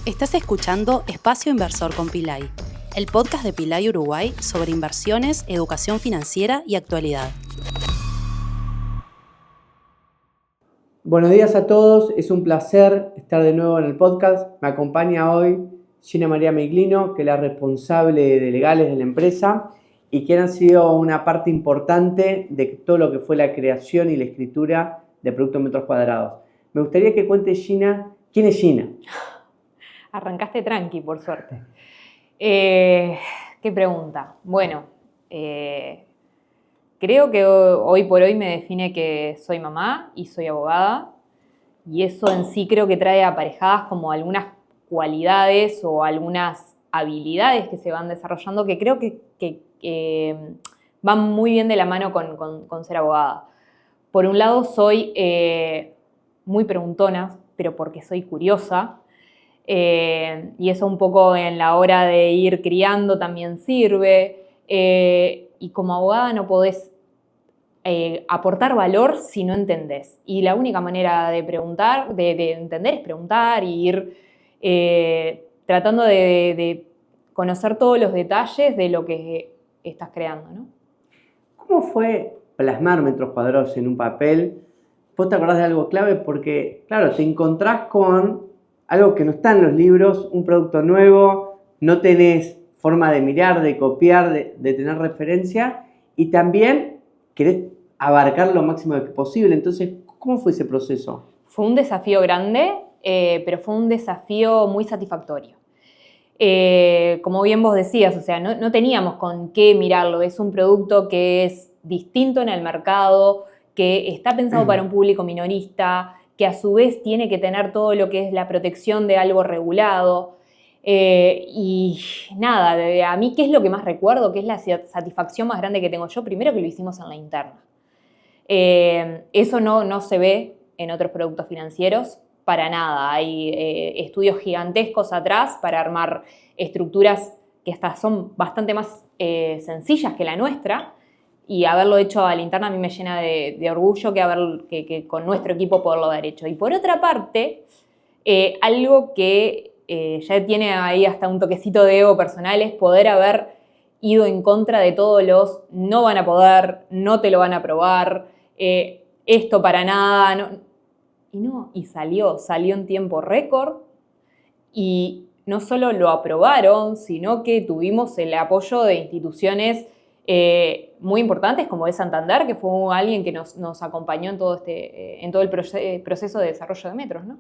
Estás escuchando Espacio Inversor con Pilay, el podcast de Pilay Uruguay sobre inversiones, educación financiera y actualidad. Buenos días a todos, es un placer estar de nuevo en el podcast. Me acompaña hoy Gina María Miglino, que es la responsable de legales de la empresa y que han sido una parte importante de todo lo que fue la creación y la escritura de Producto Metros Cuadrados. Me gustaría que cuente, Gina, ¿quién es Gina? Arrancaste tranqui, por suerte. ¿Qué pregunta? Bueno, creo que hoy por hoy me define que soy mamá y soy abogada, y eso en sí creo que trae aparejadas como algunas cualidades o algunas habilidades que se van desarrollando que creo que van muy bien de la mano con ser abogada. Por un lado soy muy preguntona, pero porque soy curiosa. Y eso un poco en la hora de ir criando también sirve, y como abogada no podés aportar valor si no entendés, y la única manera de preguntar, de entender, es preguntar y ir tratando de conocer todos los detalles de lo que estás creando, ¿no? ¿Cómo fue plasmar Metros Cuadrados en un papel? ¿Vos te acordás de algo clave? Porque, claro, te encontrás con algo que no está en los libros, un producto nuevo, no tenés forma de mirar, de copiar, de tener referencia, y también querés abarcar lo máximo posible. Entonces, ¿cómo fue ese proceso? Fue un desafío grande, pero fue un desafío muy satisfactorio. Como bien vos decías, o sea, no teníamos con qué mirarlo. Es un producto que es distinto en el mercado, que está pensado para un público minorista, que a su vez tiene que tener todo lo que es la protección de algo regulado. Y nada, a mí, ¿qué es lo que más recuerdo? ¿Qué es la satisfacción más grande que tengo yo? Primero, que lo hicimos en la interna. Eso no se ve en otros productos financieros para nada. Hay estudios gigantescos atrás para armar estructuras que estas son bastante más sencillas que la nuestra. Y haberlo hecho a la interna a mí me llena de orgullo que con nuestro equipo poderlo haber hecho. Y por otra parte, algo que ya tiene ahí hasta un toquecito de ego personal es poder haber ido en contra de todos los no van a poder, no te lo van a aprobar, esto para nada. Y salió en tiempo récord, y no solo lo aprobaron, sino que tuvimos el apoyo de instituciones muy importantes, como es Santander, que fue alguien que nos acompañó en todo el proceso de desarrollo de metros, ¿no?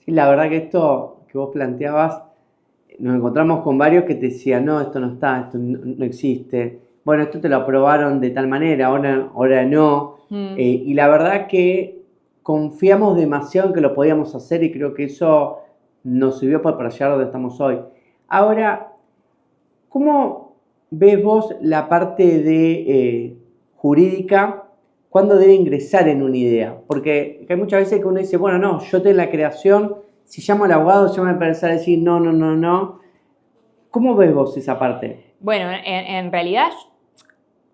Sí, la verdad que esto que vos planteabas, nos encontramos con varios que te decían, no, esto no está, esto no existe. Bueno, esto te lo aprobaron de tal manera, ahora no. Y la verdad que confiamos demasiado en que lo podíamos hacer, y creo que eso nos sirvió para llegar donde estamos hoy. Ahora, ¿cómo ves vos la parte de jurídica? ¿Cuándo debe ingresar en una idea? Porque hay muchas veces que uno dice, bueno, no, yo tengo la creación, si llamo al abogado ya me empieza a decir no. ¿Cómo ves vos esa parte? Bueno, en realidad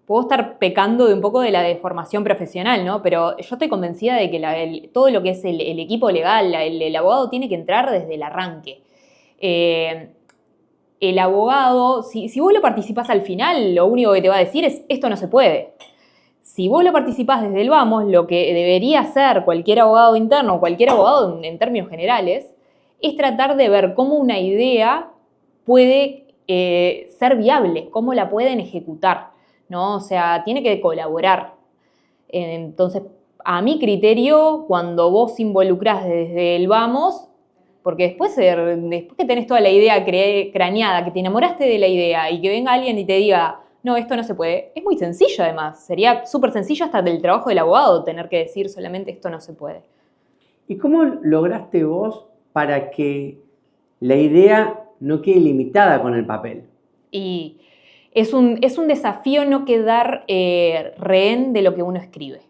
puedo estar pecando de un poco de la deformación profesional, ¿no? Pero yo estoy convencida de que todo lo que es el equipo legal, el abogado tiene que entrar desde el arranque. El abogado, si vos lo participás al final, lo único que te va a decir es, esto no se puede. Si vos lo participás desde el vamos, lo que debería hacer cualquier abogado interno o cualquier abogado en términos generales, es tratar de ver cómo una idea puede ser viable, cómo la pueden ejecutar, ¿no? O sea, tiene que colaborar. Entonces, a mi criterio, cuando vos involucrás desde el vamos, porque después que tenés toda la idea craneada, que te enamoraste de la idea y que venga alguien y te diga, no, esto no se puede, es muy sencillo además. Sería súper sencillo hasta del trabajo del abogado tener que decir solamente esto no se puede. ¿Y cómo lograste vos para que la idea no quede limitada con el papel? Y es un desafío no quedar rehén de lo que uno escribe.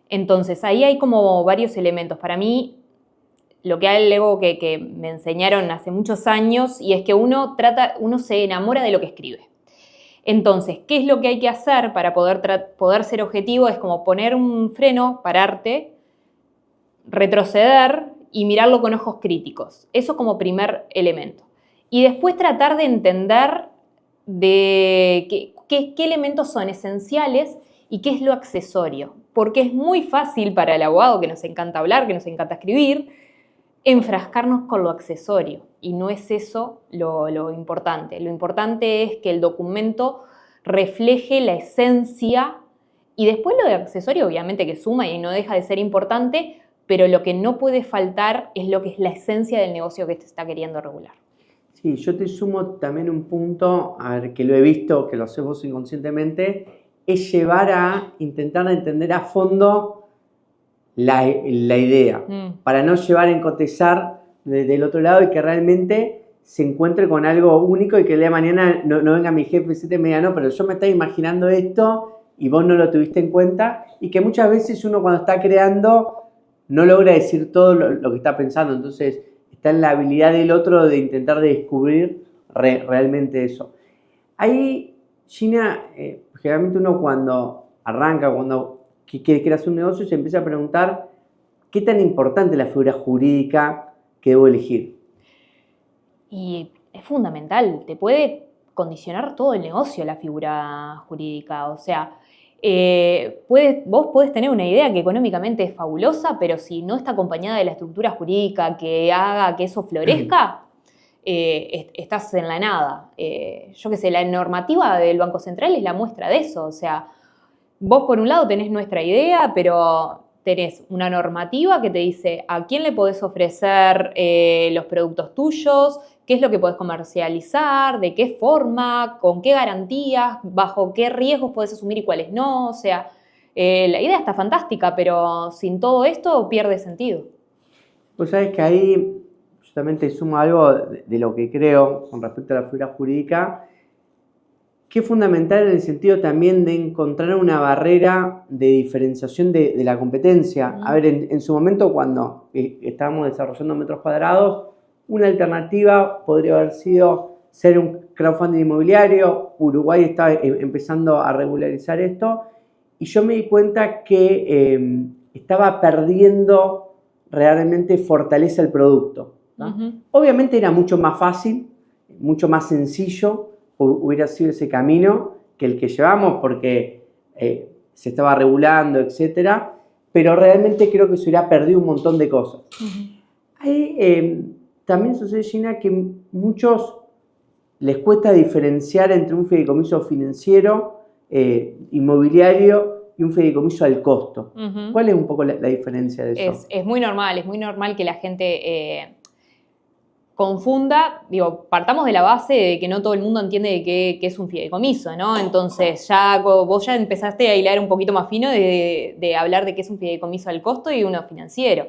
Entonces, ahí hay como varios elementos. Para mí, lo que hay algo que me enseñaron hace muchos años, y es que uno se enamora de lo que escribe. Entonces, ¿qué es lo que hay que hacer para poder ser objetivo? Es como poner un freno, pararte, retroceder y mirarlo con ojos críticos. Eso como primer elemento. Y después tratar de entender qué elementos son esenciales y qué es lo accesorio. Porque es muy fácil para el abogado, que nos encanta hablar, que nos encanta escribir, enfrascarnos con lo accesorio. Y no es eso lo importante. Lo importante es que el documento refleje la esencia y después lo de accesorio obviamente que suma y no deja de ser importante, pero lo que no puede faltar es lo que es la esencia del negocio que te está queriendo regular. Sí, yo te sumo también un punto, a ver, que lo he visto, que lo haces vos inconscientemente, es llevar a intentar entender a fondo la idea, para no llevar a encotizar del otro lado y que realmente se encuentre con algo único y que el día de mañana no venga mi jefe y me diga, no, pero yo me estaba imaginando esto y vos no lo tuviste en cuenta, y que muchas veces uno cuando está creando no logra decir todo lo que está pensando, entonces está en la habilidad del otro de intentar descubrir realmente eso. Ahí, Gina, generalmente uno cuando arranca, cuando quiere hacer un negocio, se empieza a preguntar qué tan importante es la figura jurídica que debo elegir. Y es fundamental, te puede condicionar todo el negocio la figura jurídica, o sea, vos podés tener una idea que económicamente es fabulosa, pero si no está acompañada de la estructura jurídica que haga que eso florezca, estás en la nada. Yo qué sé, la normativa del Banco Central es la muestra de eso, o sea, vos por un lado tenés nuestra idea, pero tenés una normativa que te dice a quién le podés ofrecer los productos tuyos, qué es lo que podés comercializar, de qué forma, con qué garantías, bajo qué riesgos podés asumir y cuáles no. O sea, la idea está fantástica, pero sin todo esto pierde sentido. Pues sabes que ahí justamente sumo algo de lo que creo con respecto a la figura jurídica, que es fundamental en el sentido también de encontrar una barrera de diferenciación de la competencia. A ver, en su momento cuando estábamos desarrollando metros cuadrados, una alternativa podría haber sido ser un crowdfunding inmobiliario. Uruguay estaba empezando a regularizar esto y yo me di cuenta que estaba perdiendo realmente fortaleza el producto, ¿no? Obviamente era mucho más fácil, mucho más sencillo, hubiera sido ese camino que el que llevamos porque se estaba regulando, etcétera, pero realmente creo que se hubiera perdido un montón de cosas. Ahí también sucede, Gina, que muchos les cuesta diferenciar entre un fideicomiso financiero, inmobiliario y un fideicomiso al costo. ¿Cuál es un poco la diferencia de eso? Es muy normal que la gente confunda. Digo, partamos de la base de que no todo el mundo entiende qué es un fideicomiso, ¿no? Entonces vos ya empezaste a hilar un poquito más fino de hablar de qué es un fideicomiso al costo y uno financiero.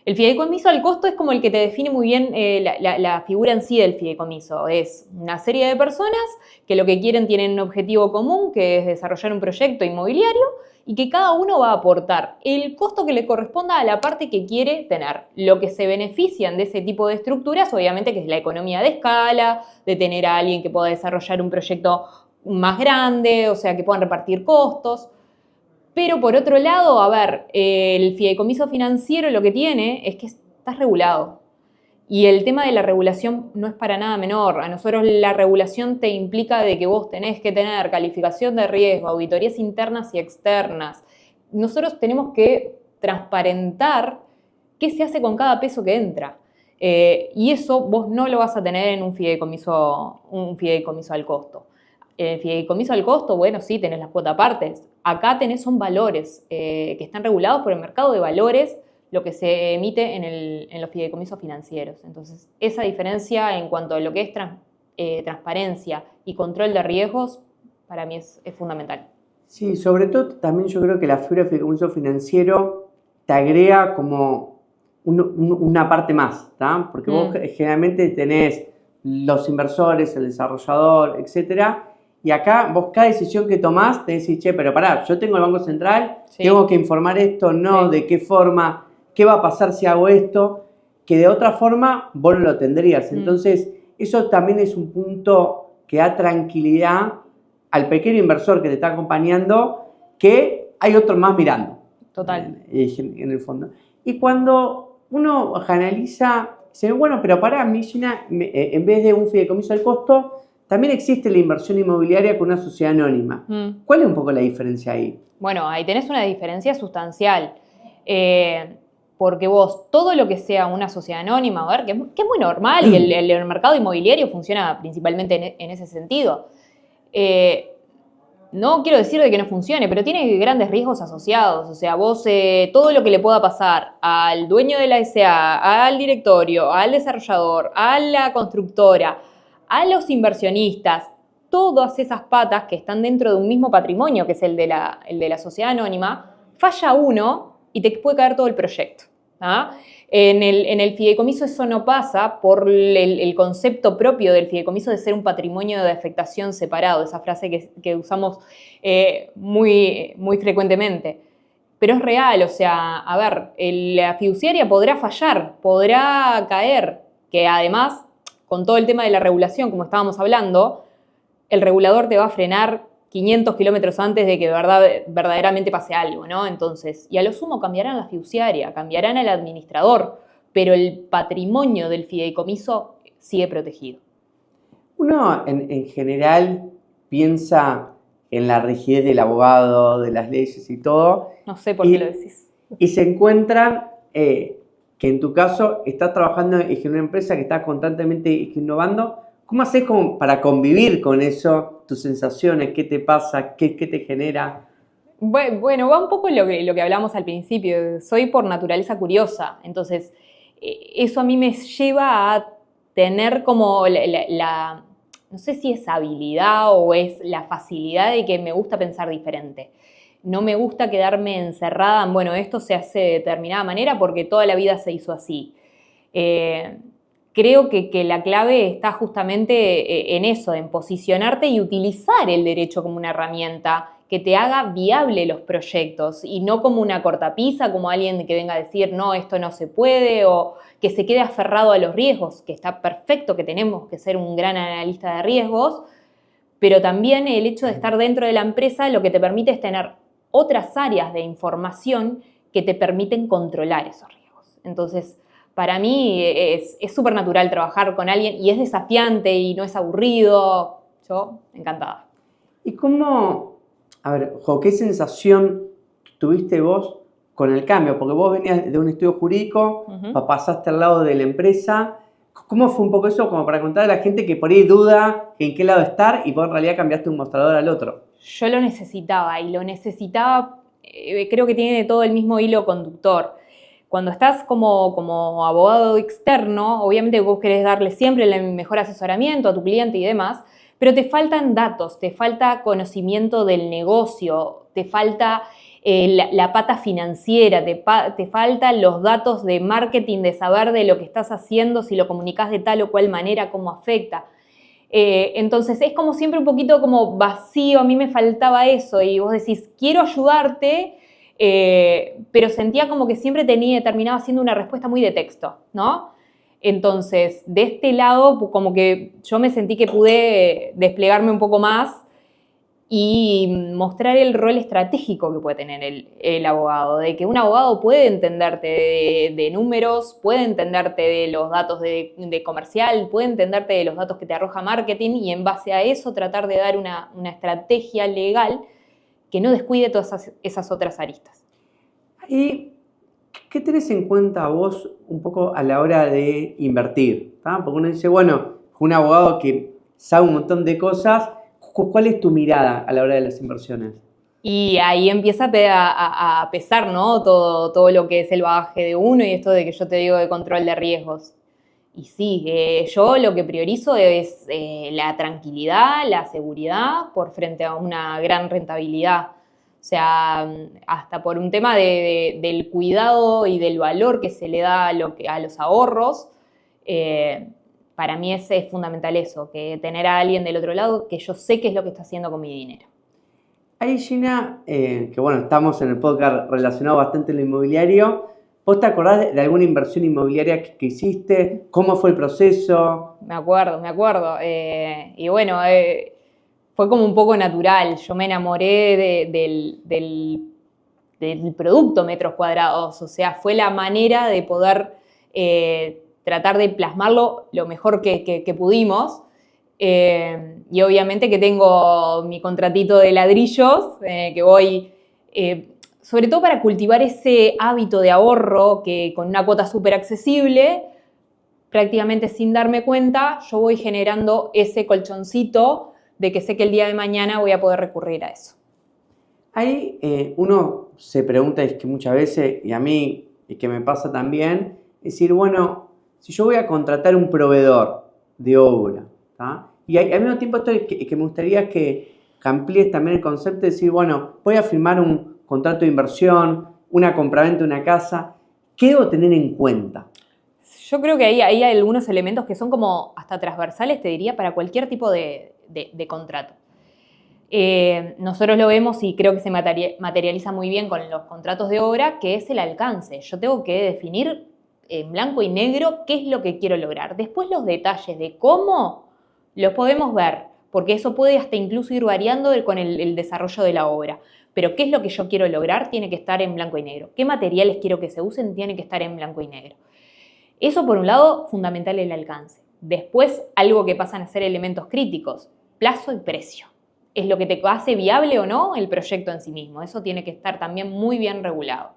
El fideicomiso al costo es como el que te define muy bien la figura en sí del fideicomiso. Es una serie de personas que lo que tienen un objetivo común, que es desarrollar un proyecto inmobiliario y que cada uno va a aportar el costo que le corresponda a la parte que quiere tener. Lo que se benefician de ese tipo de estructuras, obviamente, que es la economía de escala, de tener a alguien que pueda desarrollar un proyecto más grande, o sea, que puedan repartir costos. Pero por otro lado, a ver, el fideicomiso financiero lo que tiene es que está regulado. Y el tema de la regulación no es para nada menor. A nosotros la regulación te implica de que vos tenés que tener calificación de riesgo, auditorías internas y externas. Nosotros tenemos que transparentar qué se hace con cada peso que entra. Y eso vos no lo vas a tener en un fideicomiso al costo. El fideicomiso al costo, bueno, sí, tenés las cuotas partes. Acá son valores que están regulados por el mercado de valores, lo que se emite en los fideicomisos financieros. Entonces, esa diferencia en cuanto a lo que es transparencia y control de riesgos, para mí es fundamental. Sí, sobre todo también yo creo que la figura de fideicomiso financiero te agrega como una parte más, ¿tá? Porque vos generalmente tenés los inversores, el desarrollador, etcétera. Y acá vos cada decisión que tomás te decís, che, pero pará, yo tengo el Banco Central, tengo que informar esto, no, de qué forma, qué va a pasar si hago esto, que de otra forma vos no lo tendrías. Entonces, eso también es un punto que da tranquilidad al pequeño inversor que te está acompañando, que hay otro más mirando. Total. En el fondo. Y cuando uno analiza, dice, bueno, pero para mí, Gina, en vez de un fideicomiso al costo, también existe la inversión inmobiliaria con una sociedad anónima. ¿Cuál es un poco la diferencia ahí? Bueno, ahí tenés una diferencia sustancial. Porque vos, todo lo que sea una sociedad anónima, a ver, que es muy normal y el mercado inmobiliario funciona principalmente en ese sentido. No quiero decir de que no funcione, pero tiene grandes riesgos asociados. O sea, vos todo lo que le pueda pasar al dueño de la SA, al directorio, al desarrollador, a la constructora, a los inversionistas, todas esas patas que están dentro de un mismo patrimonio, que es el de la sociedad anónima, falla uno y te puede caer todo el proyecto. ¿Ah? En el fideicomiso eso no pasa por el concepto propio del fideicomiso de ser un patrimonio de afectación separado, esa frase que usamos muy, muy frecuentemente. Pero es real, o sea, a ver, la fiduciaria podrá fallar, podrá caer, que además, con todo el tema de la regulación, como estábamos hablando, el regulador te va a frenar 500 kilómetros antes de que verdaderamente pase algo, ¿no? Entonces, y a lo sumo cambiarán la fiduciaria, cambiarán al administrador, pero el patrimonio del fideicomiso sigue protegido. Uno, en general, piensa en la rigidez del abogado, de las leyes y todo. No sé por qué lo decís. Y se encuentra que en tu caso estás trabajando en una empresa que está constantemente innovando. ¿Cómo haces como para convivir con eso? ¿Tus sensaciones? ¿Qué te pasa? ¿Qué te genera? Bueno, va un poco lo que hablamos al principio. Soy por naturaleza curiosa. Entonces, eso a mí me lleva a tener como no sé si es habilidad o es la facilidad de que me gusta pensar diferente. No me gusta quedarme encerrada en, bueno, esto se hace de determinada manera porque toda la vida se hizo así. Creo que la clave está justamente en eso, en posicionarte y utilizar el derecho como una herramienta que te haga viable los proyectos y no como una cortapisa, como alguien que venga a decir, no, esto no se puede, o que se quede aferrado a los riesgos, que está perfecto, que tenemos que ser un gran analista de riesgos, pero también el hecho de estar dentro de la empresa lo que te permite es tener otras áreas de información que te permiten controlar esos riesgos. Entonces, para mí es súper natural trabajar con alguien y es desafiante y no es aburrido. Yo, encantada. ¿Y cómo, a ver, qué sensación tuviste vos con el cambio? Porque vos venías de un estudio jurídico, pasaste al lado de la empresa. ¿Cómo fue un poco eso como para contar a la gente que por ahí duda en qué lado estar y vos en realidad cambiaste un mostrador al otro? Yo lo necesitaba y lo necesitaba, creo que tiene todo el mismo hilo conductor. Cuando estás como abogado externo, obviamente vos querés darle siempre el mejor asesoramiento a tu cliente y demás, pero te faltan datos, te falta conocimiento del negocio, te falta la pata financiera, te faltan los datos de marketing, de saber de lo que estás haciendo, si lo comunicás de tal o cual manera, cómo afecta. Entonces es como siempre un poquito como vacío, a mí me faltaba eso y vos decís, quiero ayudarte, pero sentía como que siempre terminaba siendo una respuesta muy de texto, ¿no? Entonces, de este lado, como que yo me sentí que pude desplegarme un poco más y mostrar el rol estratégico que puede tener el abogado, de que un abogado puede entenderte de números, puede entenderte de los datos de comercial, puede entenderte de los datos que te arroja marketing y en base a eso tratar de dar una estrategia legal que no descuide todas esas otras aristas. ¿Y qué tenés en cuenta vos un poco a la hora de invertir? ¿Tá? Porque uno dice, bueno, un abogado que sabe un montón de cosas, ¿cuál es tu mirada a la hora de las inversiones? Y ahí empieza a pesar, ¿no? Todo lo que es el bagaje de uno y esto de que yo te digo de control de riesgos. Y sí, yo lo que priorizo es la tranquilidad, la seguridad por frente a una gran rentabilidad. O sea, hasta por un tema del cuidado y del valor que se le da a los ahorros, para mí es fundamental eso, que tener a alguien del otro lado que yo sé qué es lo que está haciendo con mi dinero. Ahí, Gina, que bueno, estamos en el podcast relacionado bastante en lo inmobiliario. ¿Vos te acordás de alguna inversión inmobiliaria que hiciste? ¿Cómo fue el proceso? Me acuerdo. Y bueno, fue como un poco natural. Yo me enamoré del producto metros cuadrados, o sea, fue la manera de poder tratar de plasmarlo lo mejor que pudimos. Y obviamente que tengo mi contratito de ladrillos, que voy, sobre todo para cultivar ese hábito de ahorro que con una cuota súper accesible, prácticamente sin darme cuenta, yo voy generando ese colchoncito de que sé que el día de mañana voy a poder recurrir a eso. Ahí uno se pregunta, es que muchas veces, y a mí, y que me pasa también, es decir, bueno, si yo voy a contratar un proveedor de obra, ¿tá? Y al mismo tiempo esto que me gustaría que amplíes también el concepto de decir, bueno, voy a firmar un contrato de inversión, una compraventa de una casa, ¿qué debo tener en cuenta? Yo creo que ahí hay algunos elementos que son como hasta transversales, te diría, para cualquier tipo de contrato. Nosotros lo vemos y creo que se materializa muy bien con los contratos de obra, que es el alcance. Yo tengo que definir en blanco y negro qué es lo que quiero lograr. Después los detalles de cómo los podemos ver, porque eso puede hasta incluso ir variando con el desarrollo de la obra. Pero qué es lo que yo quiero lograr tiene que estar en blanco y negro. ¿Qué materiales quiero que se usen? Tiene que estar en blanco y negro. Eso por un lado, fundamental el alcance. Después, algo que pasan a ser elementos críticos, plazo y precio. Es lo que te hace viable o no el proyecto en sí mismo. Eso tiene que estar también muy bien regulado.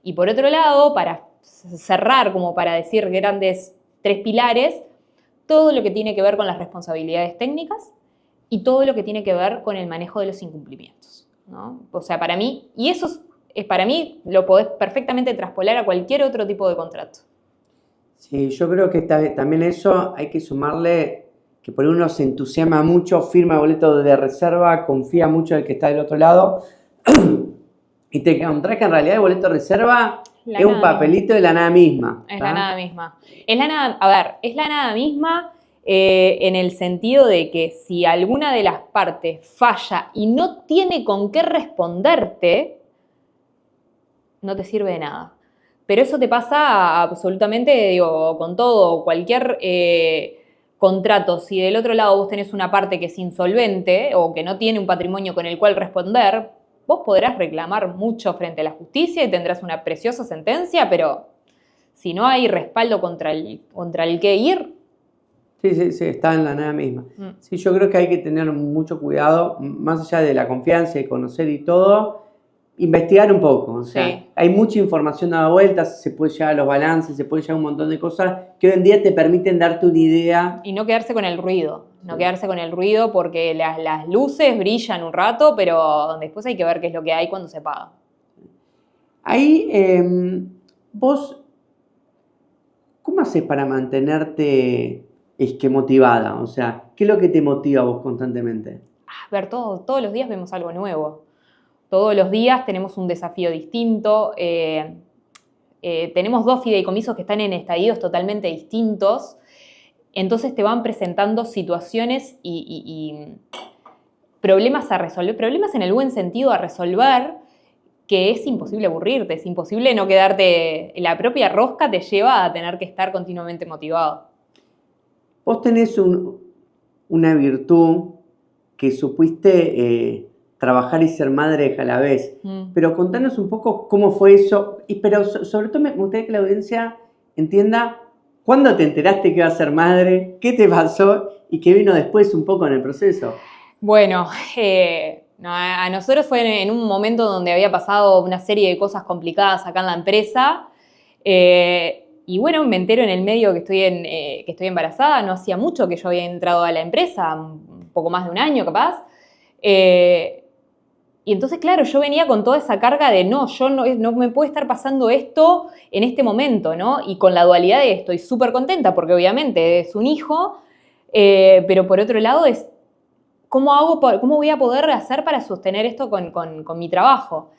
Y por otro lado, para cerrar, como para decir grandes 3 pilares, todo lo que tiene que ver con las responsabilidades técnicas y todo lo que tiene que ver con el manejo de los incumplimientos, ¿no? O sea, para mí, y eso es para mí, lo podés perfectamente traspolar a cualquier otro tipo de contrato. Sí, yo creo que también eso hay que sumarle que por uno se entusiasma mucho, firma boleto de reserva, confía mucho en el que está del otro lado y te encontrás que en realidad el boleto de reserva es un papelito de la nada misma. Es la nada misma. Es la nada misma en el sentido de que si alguna de las partes falla y no tiene con qué responderte, no te sirve de nada. Pero eso te pasa absolutamente, digo, con todo, cualquier contrato. Si del otro lado vos tenés una parte que es insolvente o que no tiene un patrimonio con el cual responder, vos podrás reclamar mucho frente a la justicia y tendrás una preciosa sentencia, pero si no hay respaldo contra el que ir... Sí, está en la nada misma. Sí, yo creo que hay que tener mucho cuidado, más allá de la confianza y conocer y todo, investigar un poco. O sea, sí. Hay mucha información dada vueltas, se puede llegar a los balances, se puede llegar a un montón de cosas que hoy en día te permiten darte una idea. Y no quedarse con el ruido, porque las luces brillan un rato, pero después hay que ver qué es lo que hay cuando se paga. Ahí, vos, ¿cómo haces para mantenerte motivada? O sea, ¿qué es lo que te motiva a vos constantemente? A ver, todos los días vemos algo nuevo. Todos los días tenemos un desafío distinto. Tenemos 2 fideicomisos que están en estadios totalmente distintos. Entonces te van presentando situaciones y problemas a resolver. Problemas en el buen sentido a resolver, que es imposible aburrirte, es imposible no quedarte. La propia rosca te lleva a tener que estar continuamente motivado. Vos tenés una virtud que supiste trabajar y ser madre a la vez. Pero contanos un poco cómo fue eso. Pero sobre todo me gustaría que la audiencia entienda cuándo te enteraste que ibas a ser madre, qué te pasó y qué vino después un poco en el proceso. Bueno, a nosotros fue en un momento donde había pasado una serie de cosas complicadas acá en la empresa. Y bueno, me entero en el medio que estoy embarazada. No hacía mucho que yo había entrado a la empresa, un poco más de un año capaz. Y entonces, claro, yo venía con toda esa carga de no me puede estar pasando esto en este momento, ¿no? Y con la dualidad de estoy súper contenta porque obviamente es un hijo, pero por otro lado es ¿cómo voy a poder hacer para sostener esto con mi trabajo?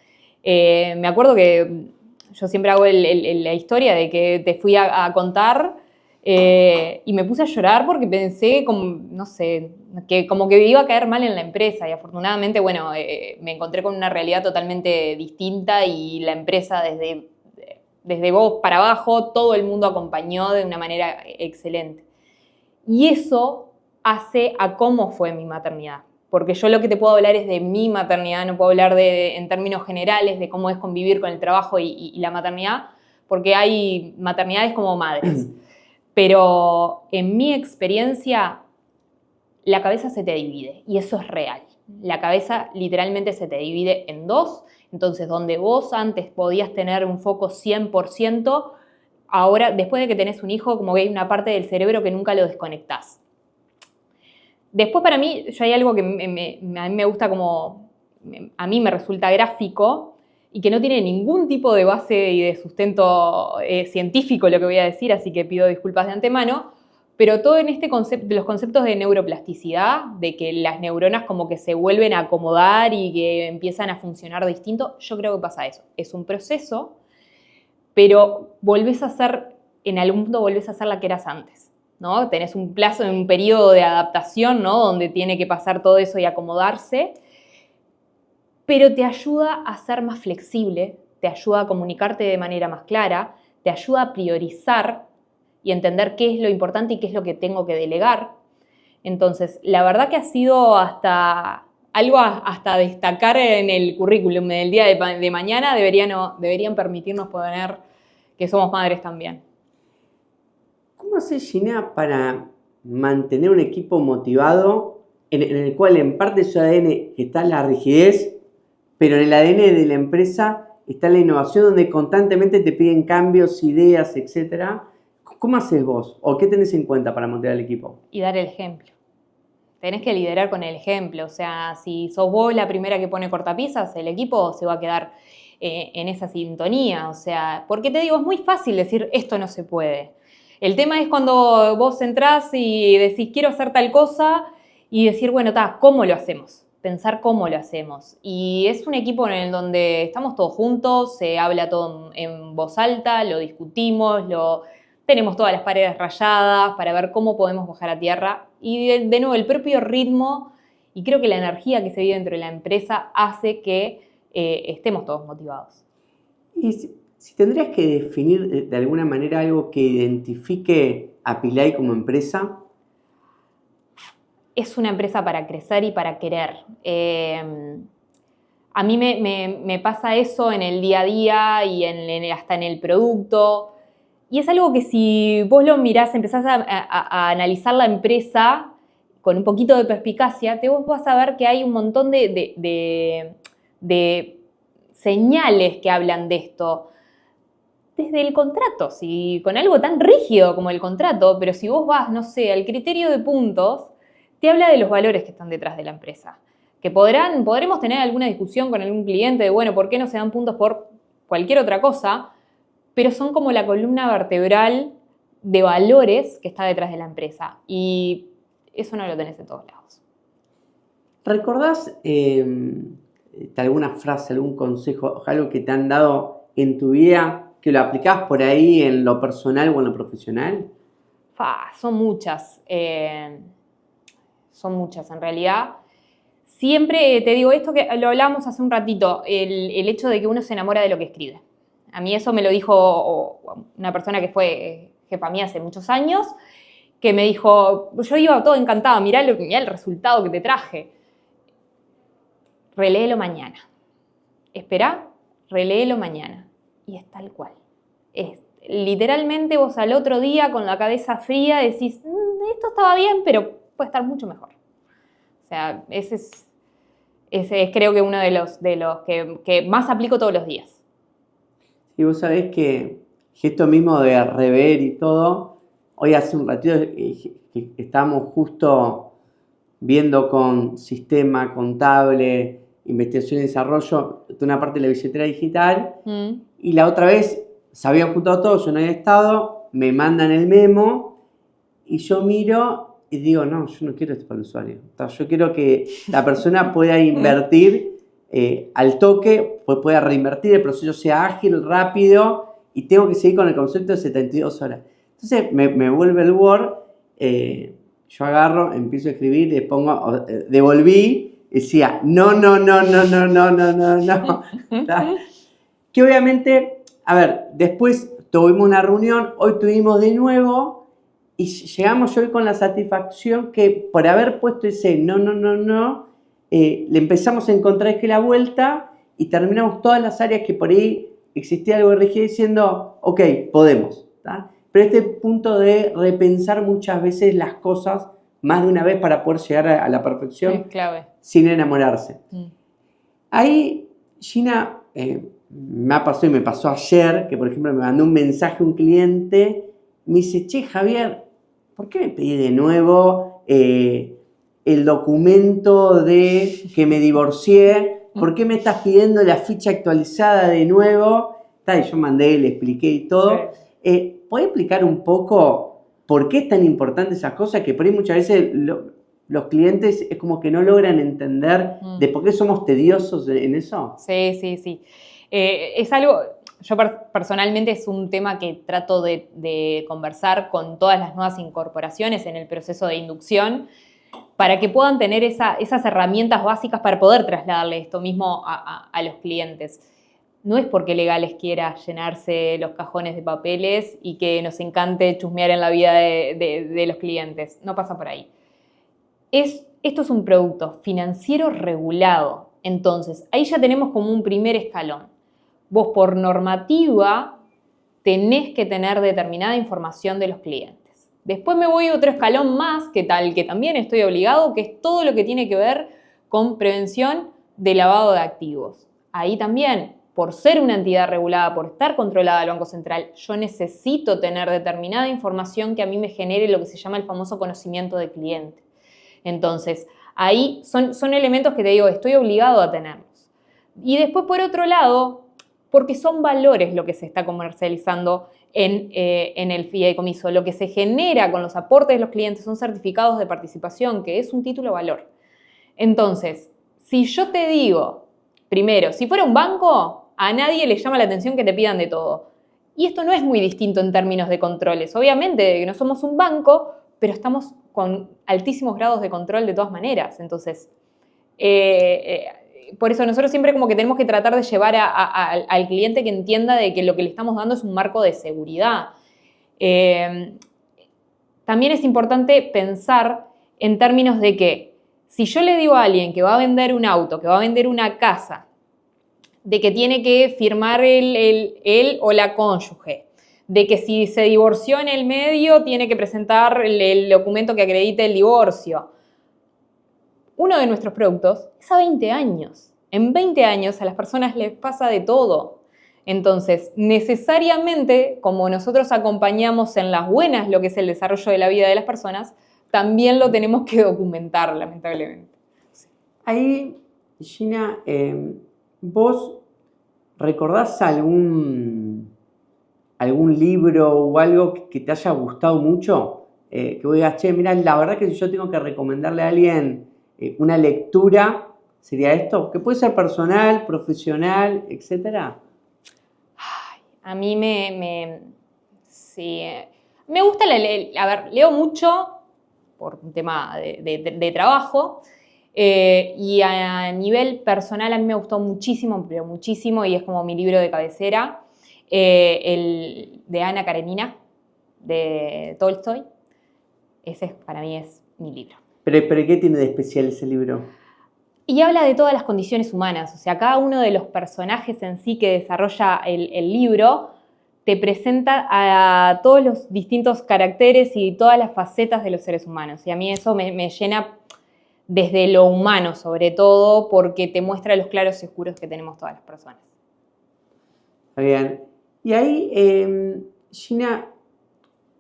Me acuerdo que yo siempre hago la historia de que te fui a contar y me puse a llorar porque pensé, como que iba a caer mal en la empresa y afortunadamente, bueno, me encontré con una realidad totalmente distinta y la empresa desde vos para abajo, todo el mundo acompañó de una manera excelente. Y eso hace a cómo fue mi maternidad. porque yo lo que te puedo hablar es de mi maternidad, no puedo hablar en términos generales de cómo es convivir con el trabajo y la maternidad, porque hay maternidades como madres. Pero en mi experiencia, la cabeza se te divide y eso es real. La cabeza literalmente se te divide en dos, entonces donde vos antes podías tener un foco 100%, ahora después de que tenés un hijo, como que hay una parte del cerebro que nunca lo desconectás. Después para mí, yo hay algo que a mí me gusta como, a mí me resulta gráfico y que no tiene ningún tipo de base y de sustento científico lo que voy a decir, así que pido disculpas de antemano, pero todo en este concepto, de los conceptos de neuroplasticidad, de que las neuronas como que se vuelven a acomodar y que empiezan a funcionar distinto, yo creo que pasa eso. Es un proceso, pero en algún punto volvés a ser la que eras antes. ¿No? Tenés un plazo, un periodo de adaptación, ¿no? Donde tiene que pasar todo eso y acomodarse, pero te ayuda a ser más flexible, te ayuda a comunicarte de manera más clara, te ayuda a priorizar y entender qué es lo importante y qué es lo que tengo que delegar. Entonces, la verdad que ha sido hasta destacar en el currículum del día de mañana, deberían permitirnos poner que somos madres también. ¿Cómo haces, Ginea, para mantener un equipo motivado en el cual en parte de su ADN está la rigidez, pero en el ADN de la empresa está la innovación donde constantemente te piden cambios, ideas, etcétera? ¿Cómo haces vos? ¿O qué tenés en cuenta para motivar al equipo? Y dar el ejemplo. Tenés que liderar con el ejemplo. O sea, si sos vos la primera que pone cortapisas, el equipo se va a quedar en esa sintonía. O sea, porque te digo, es muy fácil decir esto no se puede. El tema es cuando vos entrás y decís, quiero hacer tal cosa, y decir, bueno, ¿cómo lo hacemos? Pensar cómo lo hacemos. Y es un equipo en el donde estamos todos juntos, se habla todo en voz alta, lo discutimos, tenemos todas las paredes rayadas para ver cómo podemos bajar a tierra. Y de nuevo, el propio ritmo, y creo que la energía que se vive dentro de la empresa hace que estemos todos motivados. Y si tendrías que definir de alguna manera algo que identifique a Pilay como empresa. Es una empresa para crecer y para querer. A mí me pasa eso en el día a día y hasta en el producto. Y es algo que si vos lo mirás, empezás a analizar la empresa con un poquito de perspicacia, vos vas a ver que hay un montón de señales que hablan de esto. Desde el contrato, con algo tan rígido como el contrato, pero si vos vas, no sé, al criterio de puntos, te habla de los valores que están detrás de la empresa. Que podremos tener alguna discusión con algún cliente de, bueno, ¿por qué no se dan puntos por cualquier otra cosa? Pero son como la columna vertebral de valores que está detrás de la empresa. Y eso no lo tenés en todos lados. ¿Recordás alguna frase, algún consejo, algo que te han dado en tu vida que lo aplicás por ahí en lo personal o en lo profesional? Son muchas. Son muchas, en realidad. Siempre te digo esto que lo hablábamos hace un ratito, el hecho de que uno se enamora de lo que escribe. A mí eso me lo dijo una persona que fue jefa mía hace muchos años, que me dijo, yo iba todo encantada, mirá el resultado que te traje. Reléelo mañana. Esperá, reléelo mañana. Y es tal cual. Literalmente vos al otro día con la cabeza fría decís, esto estaba bien, pero puede estar mucho mejor. O sea, ese es creo que uno de los que más aplico todos los días. Y vos sabés que esto mismo de rever y todo, hoy hace un ratito que estábamos justo viendo con sistema contable, investigación y desarrollo, una parte de la billetera digital, y la otra vez se habían juntado todos, yo no había estado, me mandan el memo, y yo miro y digo, no, yo no quiero esto para el usuario. Yo quiero que la persona pueda invertir al toque, pueda reinvertir, el proceso sea ágil, rápido, y tengo que seguir con el concepto de 72 horas. Entonces me vuelve el Word, yo agarro, empiezo a escribir, le pongo, devolví, decía, no. Que obviamente, a ver, después tuvimos una reunión, hoy tuvimos de nuevo, y llegamos hoy con la satisfacción que por haber puesto ese no, le empezamos a encontrar que la vuelta y terminamos todas las áreas que por ahí existía algo rígido diciendo, ok, podemos. ¿Tá? Pero este punto de repensar muchas veces las cosas más de una vez para poder llegar a la perfección Es clave. sin enamorarse. Ahí, Gina, me ha pasado y me pasó ayer, que por ejemplo me mandó un mensaje un cliente, me dice, che, Javier, ¿por qué me pedí de nuevo el documento de que me divorcié? ¿Por qué me estás pidiendo la ficha actualizada de nuevo? Y yo mandé, le expliqué y todo. Sí. ¿Podés explicar un poco por qué es tan importante esas cosas? Que por ahí muchas veces los clientes es como que no logran entender de por qué somos tediosos en eso. Sí. Es algo, yo personalmente es un tema que trato de conversar con todas las nuevas incorporaciones en el proceso de inducción para que puedan tener esas herramientas básicas para poder trasladarle esto mismo a los clientes. No es porque Legales quiera llenarse los cajones de papeles y que nos encante chusmear en la vida de los clientes. No pasa por ahí. Esto es un producto financiero regulado. Entonces, ahí ya tenemos como un primer escalón. Vos por normativa tenés que tener determinada información de los clientes. Después me voy a otro escalón más, que también estoy obligado, que es todo lo que tiene que ver con prevención de lavado de activos. Ahí también, por ser una entidad regulada, por estar controlada del Banco Central, yo necesito tener determinada información que a mí me genere lo que se llama el famoso conocimiento de cliente. Entonces, ahí son elementos que te digo, estoy obligado a tenerlos. Y después, por otro lado, porque son valores lo que se está comercializando en el fideicomiso. Lo que se genera con los aportes de los clientes son certificados de participación, que es un título valor. Entonces, si yo te digo, primero, si fuera un banco, a nadie le llama la atención que te pidan de todo. Y esto no es muy distinto en términos de controles. Obviamente, no somos un banco, pero estamos con altísimos grados de control de todas maneras. Entonces, por eso nosotros siempre como que tenemos que tratar de llevar al cliente que entienda de que lo que le estamos dando es un marco de seguridad. También es importante pensar en términos de que si yo le digo a alguien que va a vender un auto, que va a vender una casa, de que tiene que firmar él o la cónyuge, de que si se divorció en el medio tiene que presentar el documento que acredite el divorcio. Uno de nuestros productos es a 20 años. En 20 años a las personas les pasa de todo. Entonces, necesariamente, como nosotros acompañamos en las buenas lo que es el desarrollo de la vida de las personas, también lo tenemos que documentar, lamentablemente. Ahí, Gina, ¿vos recordás algún libro o algo que te haya gustado mucho? Que vos digas, che, mirá, la verdad que si yo tengo que recomendarle a alguien una lectura, ¿sería esto? Que puede ser personal, profesional, etcétera. A mí sí, me gusta leo mucho por un tema de trabajo y a nivel personal a mí me gustó muchísimo, pero muchísimo, y es como mi libro de cabecera, el de Ana Karenina, de Tolstoy. Ese para mí es mi libro. ¿Pero qué tiene de especial ese libro? Y habla de todas las condiciones humanas, o sea, cada uno de los personajes en sí que desarrolla el libro te presenta a todos los distintos caracteres y todas las facetas de los seres humanos. Y a mí eso me llena desde lo humano, sobre todo, porque te muestra los claros y oscuros que tenemos todas las personas. Está bien. Y ahí, Gina,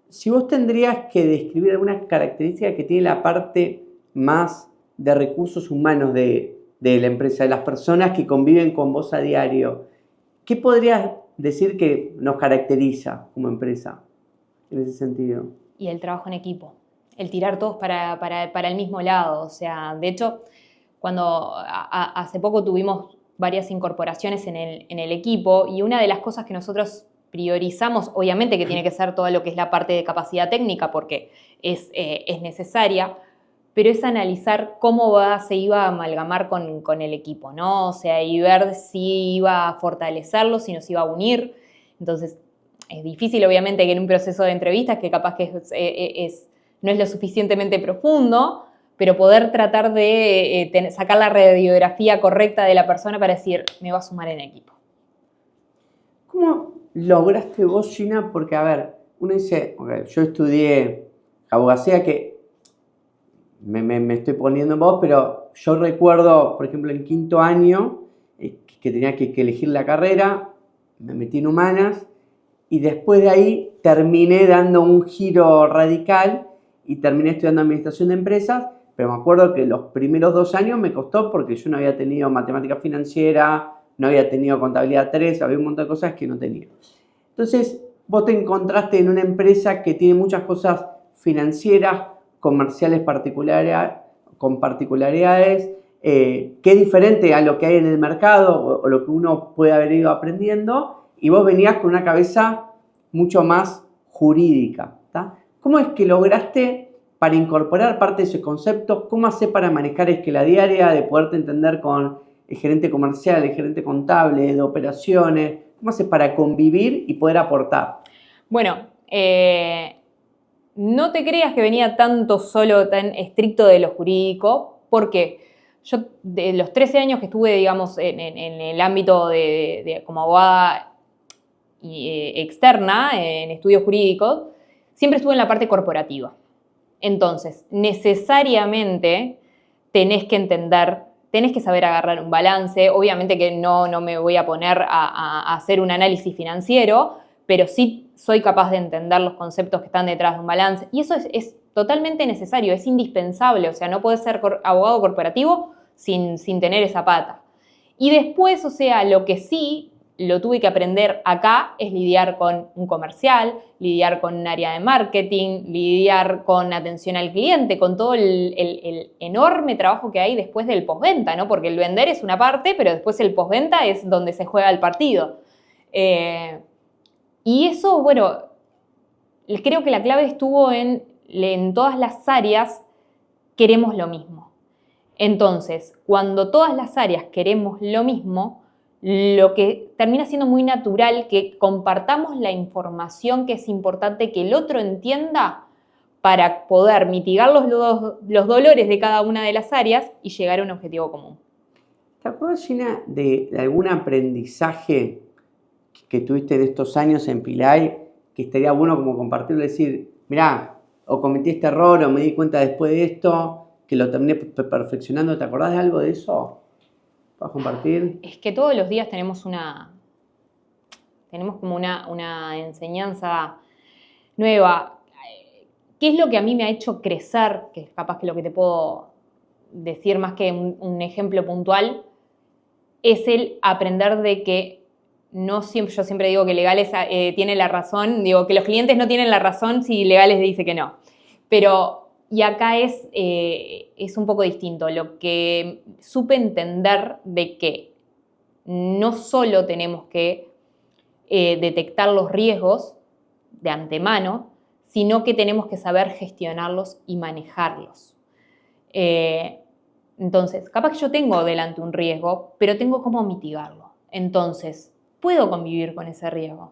si vos tendrías que describir algunas características que tiene la parte más de recursos humanos de la empresa, de las personas que conviven con vos a diario, ¿qué podrías decir que nos caracteriza como empresa en ese sentido? Y el trabajo en equipo, el tirar todos para el mismo lado. O sea, de hecho, cuando hace poco tuvimos varias incorporaciones en el equipo, y una de las cosas que nosotros priorizamos, obviamente que tiene que ser todo lo que es la parte de capacidad técnica, porque es necesaria, pero es analizar cómo se iba a amalgamar con el equipo, ¿no? O sea, y ver si iba a fortalecerlo, si nos iba a unir. Entonces, es difícil, obviamente, que en un proceso de entrevistas, que capaz que no es lo suficientemente profundo, pero poder tratar de sacar la radiografía correcta de la persona para decir, me va a sumar en equipo. ¿Cómo lograste vos, Gina? Porque, a ver, uno dice, okay, yo estudié abogacía, que me estoy poniendo en vos, pero yo recuerdo, por ejemplo, en quinto año, que tenía que elegir la carrera, me metí en humanas, y después de ahí terminé dando un giro radical y terminé estudiando administración de empresas, pero me acuerdo que los primeros 2 años me costó porque yo no había tenido matemática financiera, no había tenido contabilidad 3, había un montón de cosas que no tenía. Entonces, vos te encontraste en una empresa que tiene muchas cosas financieras, comerciales con particularidades, que es diferente a lo que hay en el mercado o lo que uno puede haber ido aprendiendo, y vos venías con una cabeza mucho más jurídica, ¿tá? ¿Cómo es que lograste para incorporar parte de esos conceptos? ¿Cómo haces para manejar escala diaria, de poderte entender con el gerente comercial, el gerente contable, de operaciones? ¿Cómo haces para convivir y poder aportar? Bueno, no te creas que venía tan estricto de lo jurídico, porque yo de los 13 años que estuve, digamos, en el ámbito como abogada externa, en estudios jurídicos, siempre estuve en la parte corporativa. Entonces, necesariamente tenés que entender, tenés que saber agarrar un balance. Obviamente que no me voy a poner a hacer un análisis financiero, pero sí soy capaz de entender los conceptos que están detrás de un balance. Y eso es totalmente necesario, es indispensable. O sea, no podés ser abogado corporativo sin tener esa pata. Y después, o sea, lo que sí lo tuve que aprender acá es lidiar con un comercial, lidiar con un área de marketing, lidiar con atención al cliente, con todo el enorme trabajo que hay después del postventa, ¿no? Porque el vender es una parte, pero después el postventa es donde se juega el partido. Y eso, bueno, creo que la clave estuvo en todas las áreas queremos lo mismo. Entonces, cuando todas las áreas queremos lo mismo, lo que termina siendo muy natural que compartamos la información que es importante que el otro entienda para poder mitigar los dolores de cada una de las áreas y llegar a un objetivo común. ¿Te acuerdas, Gina, de algún aprendizaje que tuviste en estos años en Pilay que estaría bueno como compartirlo y decir, mirá, o cometí este error o me di cuenta después de esto que lo terminé perfeccionando? ¿Te acordás de algo de eso? ¿Puedes compartir? Es que todos los días tenemos como una enseñanza nueva. ¿Qué es lo que a mí me ha hecho crecer? Que es capaz que lo que te puedo decir más que un ejemplo puntual, es el aprender de que no siempre, yo siempre digo que Legales tiene la razón, digo que los clientes no tienen la razón si Legales dice que no. Y acá es un poco distinto. Lo que supe entender de que no solo tenemos que detectar los riesgos de antemano, sino que tenemos que saber gestionarlos y manejarlos. Entonces, capaz que yo tengo delante un riesgo, pero tengo cómo mitigarlo. Entonces, puedo convivir con ese riesgo.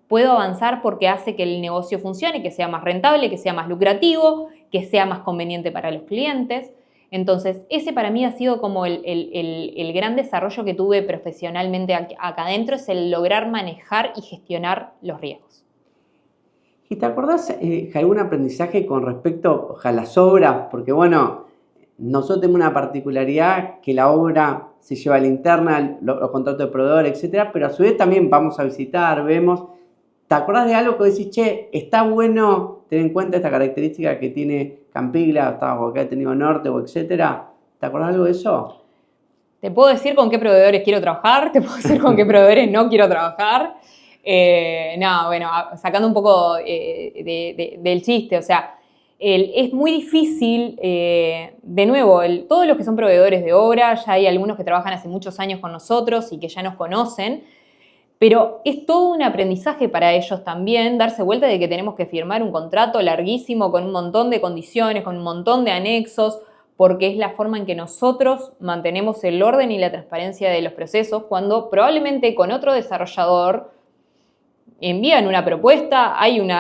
Puedo avanzar porque hace que el negocio funcione, que sea más rentable, que sea más lucrativo, que sea más conveniente para los clientes. Entonces, ese para mí ha sido como el gran desarrollo que tuve profesionalmente acá adentro, es el lograr manejar y gestionar los riesgos. ¿Y te acordás algún aprendizaje con respecto a las obras? Porque bueno, nosotros tenemos una particularidad que la obra se lleva a la interna, los contratos de proveedor, etcétera, pero a su vez también vamos a visitar, vemos. ¿Te acordás de algo que decís, che, está bueno tener en cuenta esta característica que tiene Campiglia, o que ha tenido Norte, o etcétera? ¿Te acordás de algo de eso? Te puedo decir con qué proveedores quiero trabajar, te puedo decir con qué proveedores no quiero trabajar. Sacando un poco del chiste, o sea, es muy difícil, de nuevo, todos los que son proveedores de obra, ya hay algunos que trabajan hace muchos años con nosotros y que ya nos conocen, pero es todo un aprendizaje para ellos también darse vuelta de que tenemos que firmar un contrato larguísimo con un montón de condiciones, con un montón de anexos, porque es la forma en que nosotros mantenemos el orden y la transparencia de los procesos, cuando probablemente con otro desarrollador envían una propuesta, hay un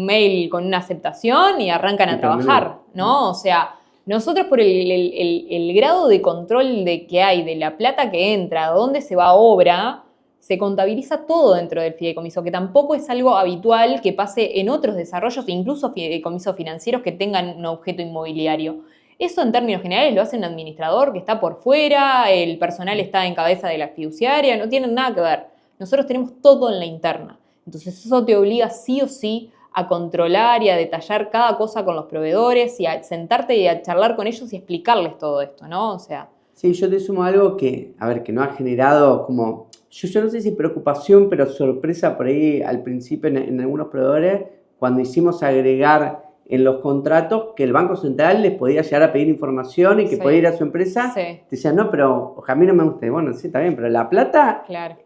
mail con una aceptación y arrancan a trabajar, ¿no? O sea, Nosotros por el grado de control que hay de la plata que entra, dónde se va a obra, se contabiliza todo dentro del fideicomiso, que tampoco es algo habitual que pase en otros desarrollos, incluso fideicomisos financieros que tengan un objeto inmobiliario. Eso en términos generales lo hace un administrador que está por fuera, el personal está en cabeza de la fiduciaria, no tienen nada que ver. Nosotros tenemos todo en la interna. Entonces eso te obliga sí o sí a controlar y a detallar cada cosa con los proveedores y a sentarte y a charlar con ellos y explicarles todo esto, ¿no? O sea... Sí, yo te sumo algo que, a ver, que no ha generado como, yo no sé si preocupación, pero sorpresa por ahí al principio en algunos proveedores, cuando hicimos agregar en los contratos que el Banco Central les podía llegar a pedir información y que podía ir a su empresa. Te decían, no, pero a mí no me gusta. Bueno, sí, está bien, pero la plata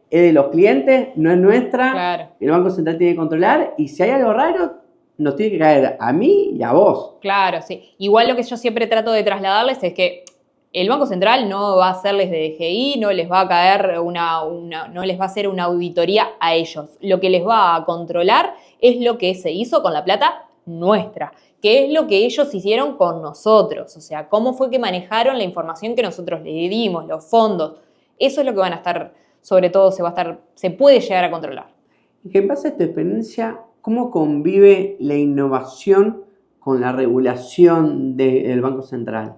es de los clientes, no es nuestra. El Banco Central tiene que controlar y si hay algo raro, nos tiene que caer a mí y a vos. Claro, sí. Igual lo que yo siempre trato de trasladarles es que el Banco Central no va a hacerles de DGI, no les va a caer no les va a hacer una auditoría a ellos. Lo que les va a controlar es lo que se hizo con la plata nuestra, que es lo que ellos hicieron con nosotros, o sea, cómo fue que manejaron la información que nosotros les dimos, los fondos. Eso es lo que van a estar, sobre todo se puede llegar a controlar. Y que en base a tu experiencia, ¿cómo convive la innovación con la regulación del Banco Central?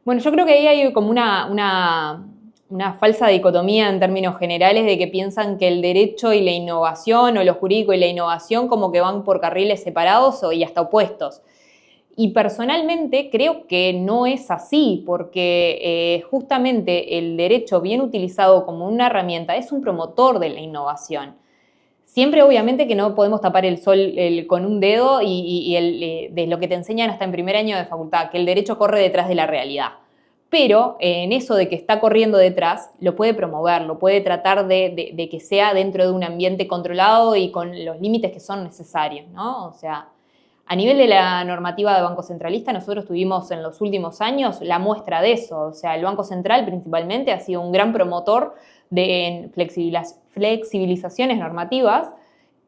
Bueno, yo creo que ahí hay como una falsa dicotomía en términos generales de que piensan que el derecho y la innovación o lo jurídico y la innovación como que van por carriles separados y hasta opuestos. Y personalmente creo que no es así porque justamente el derecho bien utilizado como una herramienta es un promotor de la innovación. Siempre obviamente que no podemos tapar el sol con un dedo de lo que te enseñan hasta en primer año de facultad, que el derecho corre detrás de la realidad. Pero en eso de que está corriendo detrás, lo puede promover, lo puede tratar de que sea dentro de un ambiente controlado y con los límites que son necesarios, ¿no? O sea, a nivel de la normativa de Banco Centralista, nosotros tuvimos en los últimos años la muestra de eso. O sea, el Banco Central principalmente ha sido un gran promotor de flexibilizaciones normativas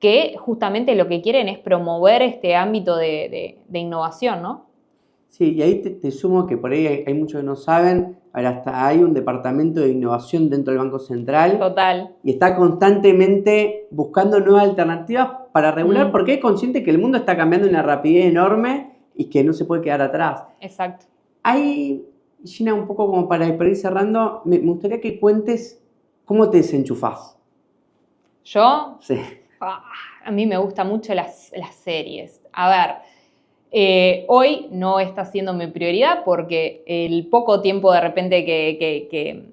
que justamente lo que quieren es promover este ámbito de innovación, ¿no? Sí, y ahí te sumo que por ahí hay muchos que no saben, ahora hasta hay un departamento de innovación dentro del Banco Central. Total. Y está constantemente buscando nuevas alternativas para regular, porque es consciente que el mundo está cambiando en una rapidez enorme y que no se puede quedar atrás. Exacto. Ahí, Gina, un poco como para ir cerrando, me gustaría que cuentes cómo te desenchufás. ¿Yo? Sí. A mí me gustan mucho las series. A ver... hoy no está siendo mi prioridad porque el poco tiempo de repente que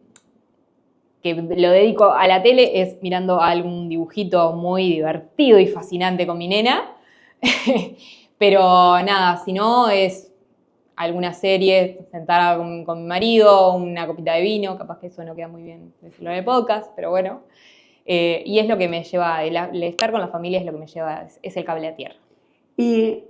lo dedico a la tele es mirando algún dibujito muy divertido y fascinante con mi nena. Pero nada, si no es alguna serie sentada con mi marido, una copita de vino, capaz que eso no queda muy bien decirlo en el podcast, pero bueno. Y es lo que me lleva, el estar con la familia es lo que me lleva, es el cable a tierra. Y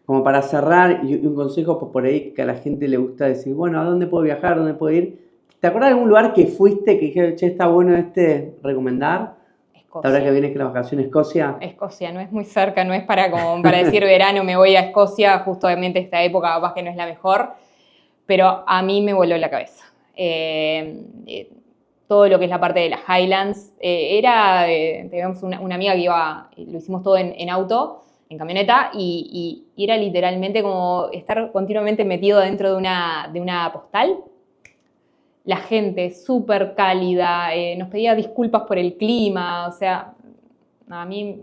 como para cerrar, y un consejo por ahí que a la gente le gusta decir, bueno, ¿a dónde puedo viajar? ¿A dónde puedo ir? ¿Te acuerdas de algún lugar que fuiste que dije, che, está bueno recomendar? Escocia. Ahora que vienes que la vacación a Escocia. Escocia, no es muy cerca, no es para decir verano, me voy a Escocia, justamente esta época capaz que no es la mejor, pero a mí me voló la cabeza. Todo lo que es la parte de las Highlands, teníamos una amiga que iba, lo hicimos todo en auto, en camioneta, y era literalmente como estar continuamente metido dentro de una postal. La gente súper cálida, nos pedía disculpas por el clima, o sea, a mí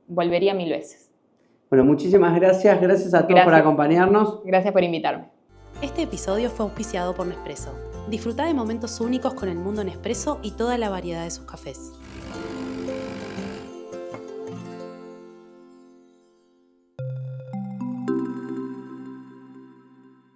volvería 1000 veces. Bueno, muchísimas gracias. Gracias a todos por acompañarnos. Gracias por invitarme. Este episodio fue auspiciado por Nespresso. Disfruta de momentos únicos con el mundo Nespresso y toda la variedad de sus cafés.